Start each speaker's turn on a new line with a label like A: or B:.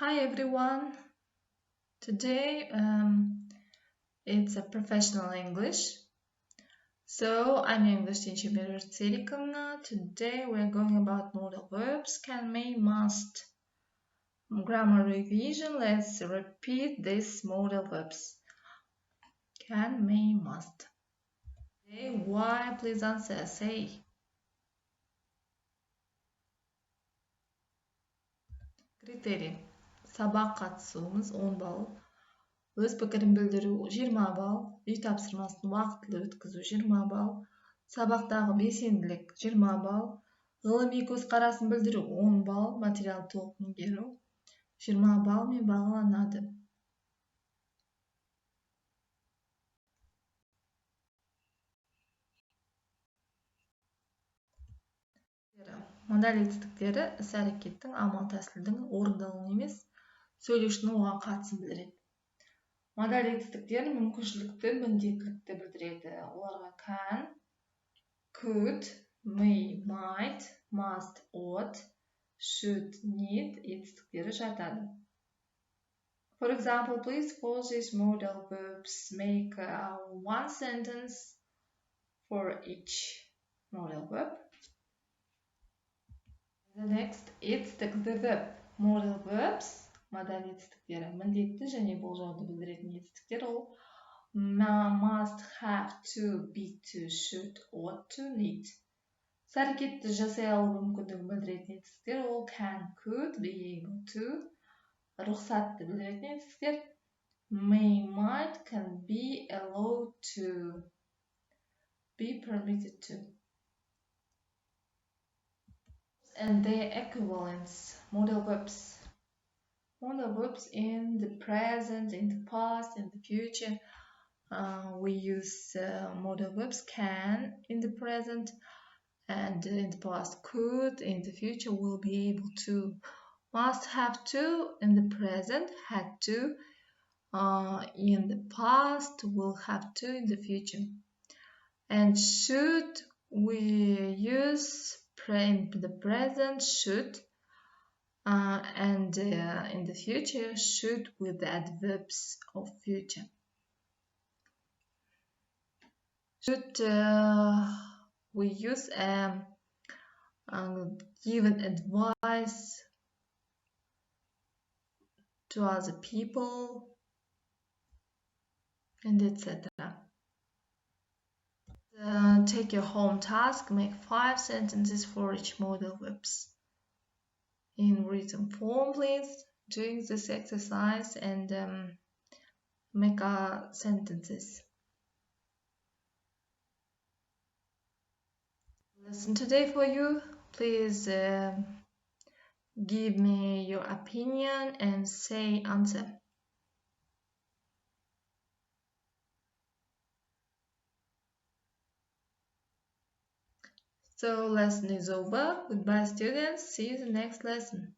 A: Hi everyone. Today it's a professional English. So I'm English teacher Selicumna. Today we're going about modal verbs can, may, must. Grammar revision. Let's repeat these modal verbs. Can, may, must. Okay, why? Please answer. Say. Критерий. Сабақ қатысуымыз 10 балл. Өз пікірін білдіру 20 балл, үй тапсырмасын уақытылы өткізу 20 балл, сабақтағы белсенділік 20 балл, ғылыми көзқарасын білдіру 10 балл, материал толық меңгеру 20 баллмен бағаланады. Модаль етістіктері іс-әрекеттің амал-тәсілдің орындалуын емес, сөйлеушінің оған қатысын білдіреді. Модаль етістіктер мүмкіншілікті, міндеттілікті білдіреді. Оларға can, could, may, might, must, ought, should, need етістіктері жатады. For example, please for these modal verbs make one sentence for each modal verb. The next, етістік, the verb, modal verbs. Модаль етістіктері міндетті және болжауды білдіретін етістіктер ол must, have to, be to, should, ought to, need. Іс-әрекетті жасай алу мүмкіндігін білдіретін етістіктер ол can, could, be able to. Рұқсатты білдіретін етістіктер may, might, can be, allowed to, be permitted to. And their equivalents, modal verbs. Modal verbs in the present, in the past, in the future. We use modal verbs can in the present, and in the past could, in the future will be able to. Must, have to in the present, had to in the past, will have to in the future. And should we use in the present, should. And in the future, should with the adverbs of future. Should we use given advice to other people, and etc. Take your home task, make 5 sentences for each modal verbs. In written form, please, doing this exercise and make sentences. Lesson today for you. Please give me your opinion and say answer. So lesson is over. Goodbye students. See you in the next lesson.